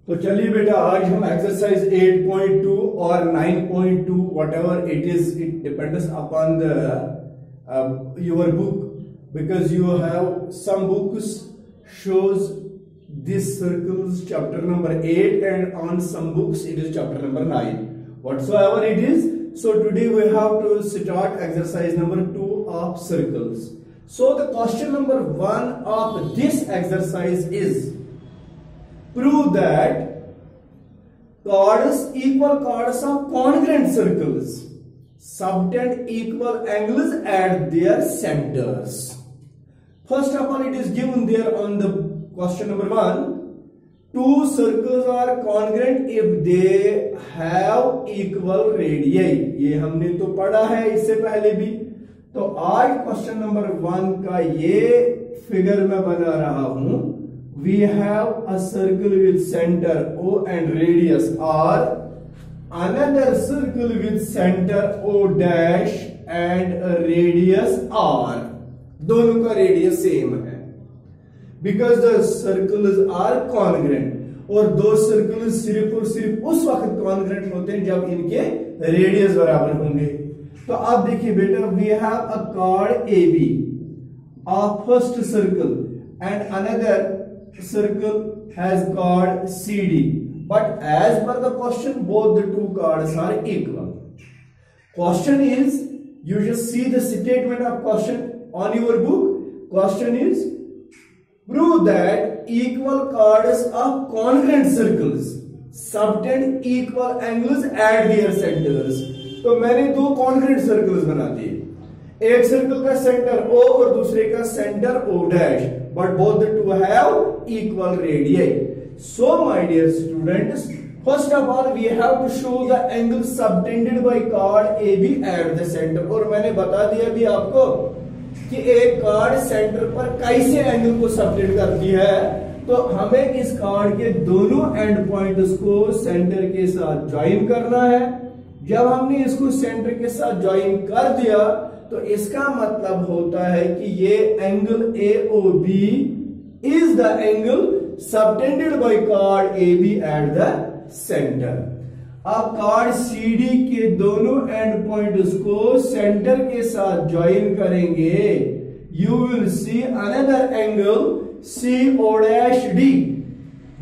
तो चलिए बेटा, आज हम एक्सरसाइज 8.2 और 9.2 whatever it is, it depends upon the your book, because you have some books shows this circles chapter number 8 and on some books it is chapter number 9, whatsoever it is. So today we have to start exercise number 2 of circles. So the question number 1 of this exercise is, prove that chords equal chords of congruent circles subtend equal angles at their centers. First of all, it is given there on the question number 1, two circles are congruent if they have equal radii. ये हमने तो पढ़ा है इससे पहले भी. तो आज क्वेश्चन नंबर 1 का ये फिगर मैं बना रहा हूं. We have a circle with center O and radius R, another circle with center O dash and a radius R. दोनों का रेडियस सेम है. Because the circles are congruent. और दो सर्कल सिर्फ और सिर्फ उस वक्त कॉन्ग्रेंट होते हैं जब इनके रेडियस बराबर होंगे. तो आप देखिए बेटा, we have a chord A B of first circle and another circle has chord CD, but as per the question both the two chords are equal. Question is, you just see the statement of question on your book. Question is, prove that equal chords of congruent circles subtend equal angles at their centers. तो मैंने दो congruent circles बना दिए. एक circle का centre O और दूसरे का centre O dash, but both the two have equal radii. So my dear students, first of all we have to show the angle subtended by chord AB at the center. और मैंने बता दिया भी आपको कि एक chord सेंटर पर कैसे एंगल को सबटेंड करती है. तो हमें इस chord के दोनों एंड पॉइंट्स को सेंटर के साथ ज्वाइन करना है. जब हमने इसको सेंटर के साथ ज्वाइन कर दिया तो इसका मतलब होता है कि ये angle AOB is the angle subtended by chord AB at the center. अब chord CD के दोनों एंड पॉइंट्स को सेंटर के साथ ज्वाइन करेंगे. You will see another angle CO'D.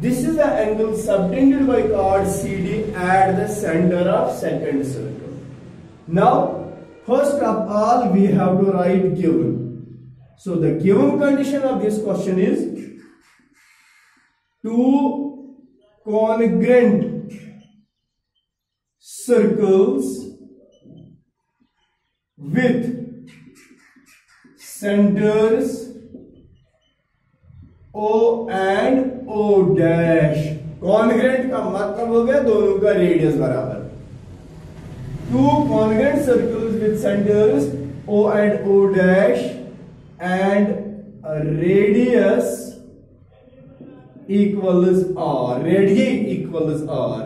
This is the angle subtended by chord CD at the center of second circle. Now first of all, we have to write given. So the given condition of this question is two congruent circles with centers O and O dash. Congruent का मतलब हो गया दोनों का radius बराबर. Two congruent circles with centers O and O dash and a radius equals R. Radii equals R.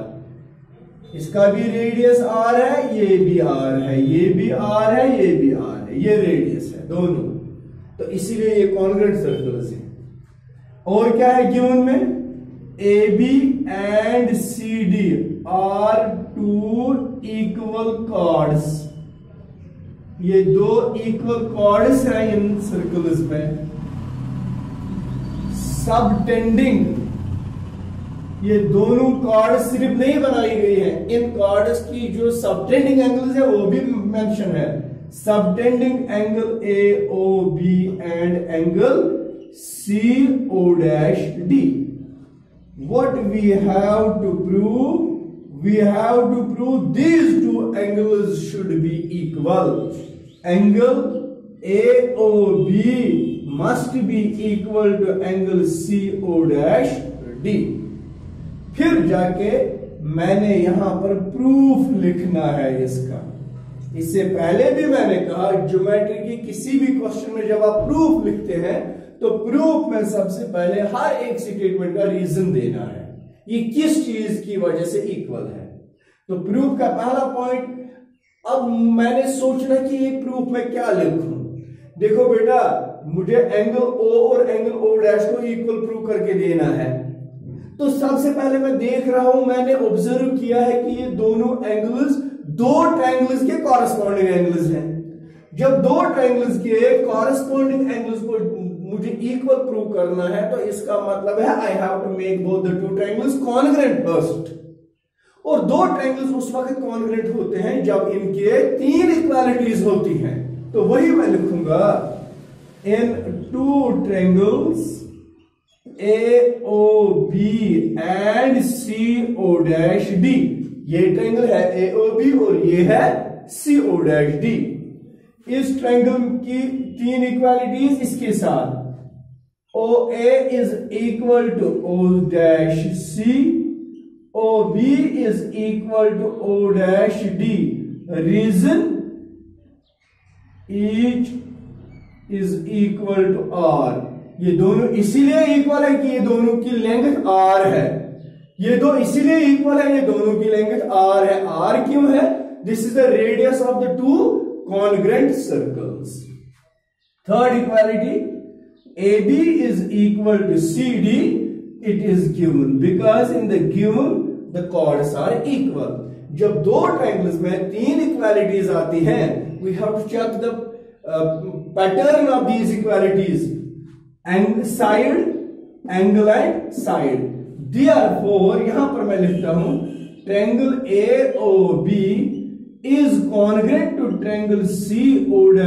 इसका भी radius R है, ये भी R है, ये भी R है, ये भी R है, ये रेडियस है दोनों. तो इसीलिए ये कॉन्ग्रुएंट सर्कल्स हैं. और क्या है गिवन में? AB and CD are two equal chords. ये दो इक्वल chords हैं इन सर्कल्स में. सबटेंडिंग, ये दोनों chords सिर्फ नहीं बनाई गई है, इन chords की जो सबटेंडिंग एंगल्स है वो भी मेंशन है. Subtending angle AOB and angle CO'D. What we have to prove? We have to prove these two angles should be equal. Angle AOB must be equal to angle CO'D. फिर जाके मैंने यहां पर proof लिखना है इसका. इससे पहले भी मैंने कहा, ज्योमेट्री की किसी भी क्वेश्चन में जब आप प्रूफ लिखते हैं तो प्रूफ में सबसे पहले हर एक स्टेटमेंट का रीजन देना है, ये किस चीज की वजह से इक्वल है. तो प्रूफ का पहला पॉइंट, अब मैंने सोचना कि ये प्रूफ में क्या लिखूं. देखो बेटा, मुझे एंगल O और एंगल O डैश को इक्वल प्रूव करके देना है. तो सबसे पहले मैं देख रहा हूं, मैंने ऑब्जर्व किया है कि ये दोनों एंगल्स दो ट्रायंगल्स के कॉरेस्पॉन्डिंग एंगल्स हैं। जब दो ट्रायंगल्स के कॉरेस्पॉन्डिंग एंगल्स को मुझे इक्वल प्रूव करना है तो इसका मतलब है I have to make both the two triangles congruent first. और दो ट्रायंगल्स उस वक्त कॉन्ग्रुएंट होते हैं जब इनके तीन इक्वालिटीज होती हैं। तो वही मैं लिखूंगा, in two triangles AOB and CO'D, ये ट्रायंगल है AOB और ये है CO'D। इस ट्रायंगल की तीन इक्वालिटीज इसके साथ, OA is equal to O', OB is equal to O', reason each is equal to R। ये दोनों इसीलिए इक्वल है कि ये दोनों की लेंथ R है। ये दो इसीलिए इक्वल है, ये दोनों की लेंथ R है। R क्यों है? This is the radius of the two congruent circles. Third equality, AB is equal to CD. It is given because in the given the chords are equal. जब दो triangles में तीन equalities आती हैं, we have to check the pattern of these equalities, and side, angle and side. Therefore यहां पर मैं लिखता हूं triangle AOB is congruent to triangle CO'D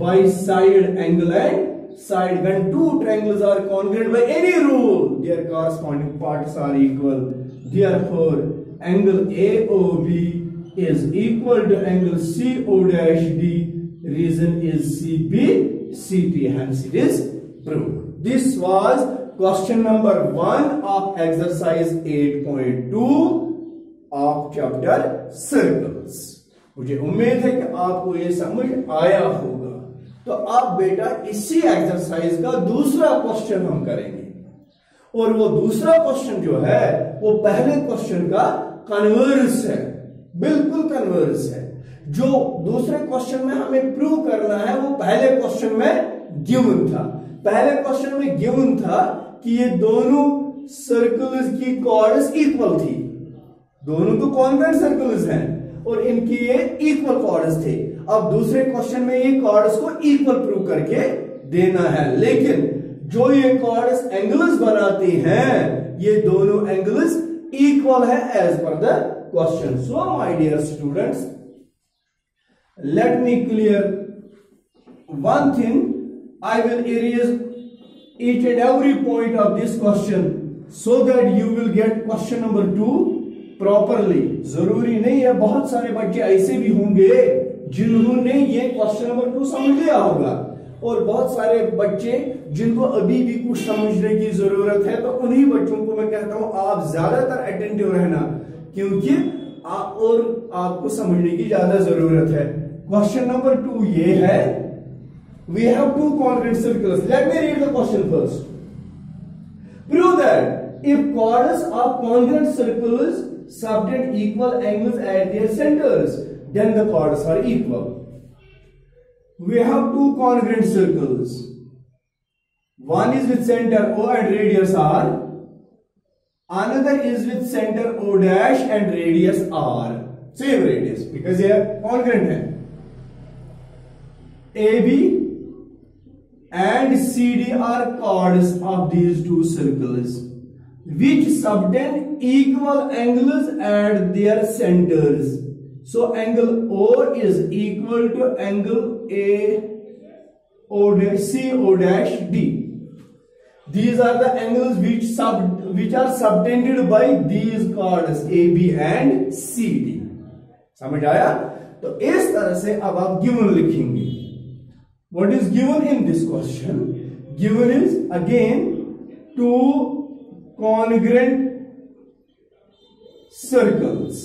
by side, angle and side. When two triangles are congruent by any rule, their corresponding parts are equal. Therefore, angle AOB is equal to angle CO'D. Reason is CP/CT. Hence, it is proved. This was question number 1 of exercise 8.2 of chapter circles. मुझे उम्मीद है कि आपको यह समझ आया होगा। तो अब बेटा इसी एक्सरसाइज का दूसरा क्वेश्चन हम करेंगे, और वो दूसरा क्वेश्चन जो है वो पहले क्वेश्चन का कन्वर्स है, बिल्कुल कन्वर्स है। जो दूसरे क्वेश्चन में हमें प्रूव करना है वो पहले क्वेश्चन में गिवन था। पहले क्वेश्चन में गिवन था कि ये दोनों सर्कल्स की कॉर्ड्स इक्वल थी, दोनों तो कॉन्ग्रुएंट सर्कल्स हैं और इनकी ये इक्वल कॉर्ड्स थे। अब दूसरे क्वेश्चन में ये कॉर्ड्स को इक्वल प्रूव करके देना है, लेकिन जो ये कॉर्ड्स एंगल्स बनाती हैं ये दोनों एंगल्स इक्वल है as per the question. So my dear students, let me clear one thing, I will erase each and every point of this question so that you will get question number 2 properly. जरूरी नहीं है, बहुत सारे बच्चे ऐसे भी होंगे जिन्होंने ये क्वेश्चन नंबर 2 समझ लिया होगा, और बहुत सारे बच्चे जिनको अभी भी कुछ समझने की जरूरत है। तो उन्हीं बच्चों को मैं कहता हूं आप ज्यादातर अटेंटिव रहना, क्योंकि आपको समझने की ज्यादा जरूरत है। क्वेश्चन नंबर 2 ये है, we have two congruent circles. Let me read the question first. Prove that if chords of congruent circles subtend equal angles at their centers, then the chords are equal. We have two congruent circles. One is with center O and radius R. Another is with center O dash and radius R. Same radius because they are congruent है. AB and CD are chords of these two circles, which subtend equal angles at their centers. So angle O is equal to angle CO'D. These are the angles which are subtended by these chords AB and CD. समझ आया? तो इस तरह से अब आप given लिखेंगे। What is given in this question? Given is again two congruent circles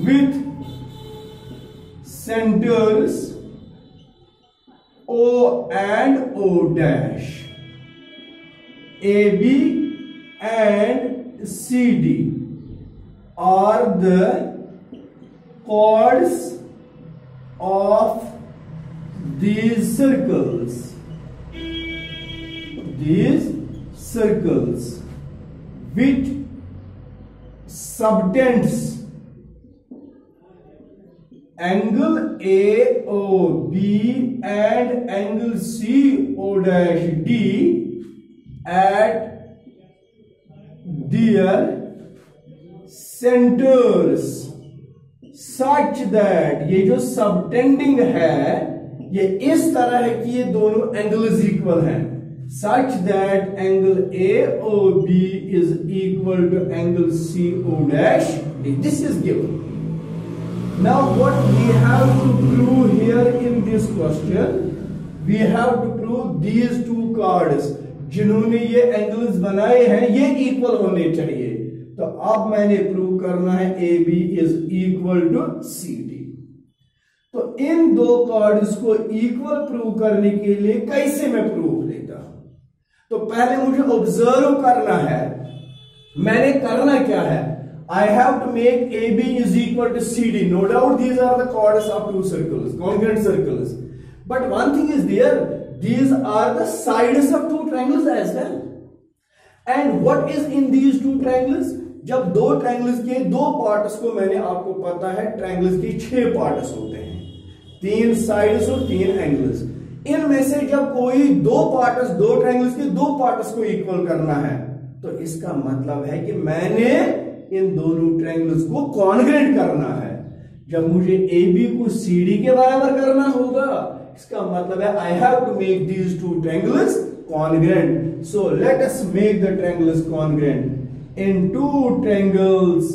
with centers O and O dash. AB and CD are the chords of these circles. These circles which subtends angle AOB and angle CO'D at their centers such that, ये जो subtending है ये इस तरह है कि ये दोनों एंगल्स इक्वल हैं, such that angle AOB is equal to angle CO'D. This is given. Now what we have to prove here in this question, we have to prove these two chords जिन्होंने ये angles बनाए हैं ये equal होने चाहिए। तो अब मैंने प्रूव करना है AB is equal to CD। तो इन दो कॉर्ड्स को इक्वल प्रूव करने के लिए कैसे मैं प्रूव लेता हूं? तो पहले मुझे ऑब्जर्व करना है, मैंने करना क्या है, I have to make AB is equal to CD. No doubt these are the chords of two circles, congruent circles. But one thing is there, these are the sides of two triangles as well. And what is in these two triangles? जब दो triangles के दो parts को, मैंने आपको पता है triangles के 6 पार्ट्स होते हैं, 3 साइड्स और 3 एंगल्स। इनमें से जब कोई दो ट्रायंगल्स के दो पार्ट्स को इक्वल करना है तो इसका मतलब है कि मैंने इन दोनों ट्रायंगल्स को कॉन्ग्रुएंट करना है। जब मुझे AB को CD के बराबर करना होगा इसका मतलब है I have to make these two triangles congruent. So let us make the triangles congruent. In two triangles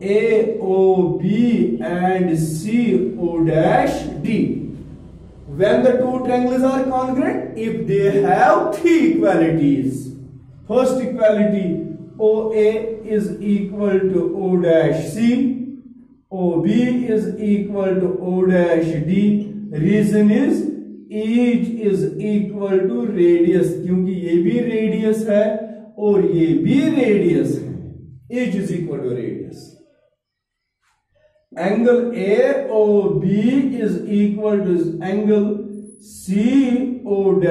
AOB and CO'D, when the two triangles are congruent, if they have 3 equalities. First equality, OA is equal to O'C, OB is equal to O'D. Reason is each is equal to radius, क्योंकि ये भी radius है और ये भी radius है, each is equal to radius. Angle AOB is equal to angle CO'D.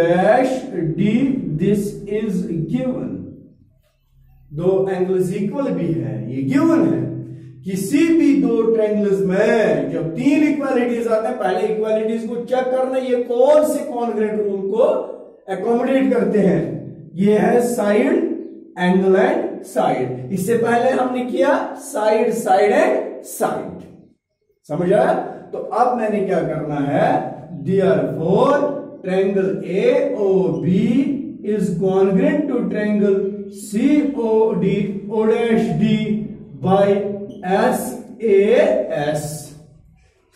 This is given. दो angles equal भी है, ये गिवन है। किसी भी दो ट्रायंगल्स में जब 3 इक्वालिटीज आते हैं, पहले इक्वालिटीज को चेक करना, ये कौन से कॉन्ग्रुएंट रूल को एकोमोडेट करते हैं। ये है साइड, एंगल एंड साइड। इससे पहले हमने किया साइड, साइड एंड साइड, समझ आया? तो अब मैंने क्या करना है, therefore triangle AOB is congruent to triangle COD by SAS,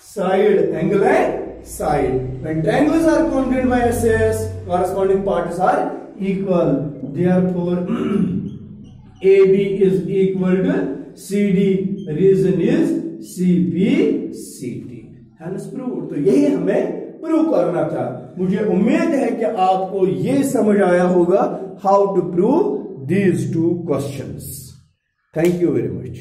side, angle and side. When triangles are congruent by SAS, corresponding parts are equal. Therefore AB is equal to CD. Reason is CP/CD. Hence proved. तो यही हमें prove करना था। मुझे उम्मीद है कि आपको ये समझ आया होगा how to prove these two questions. Thank you very much.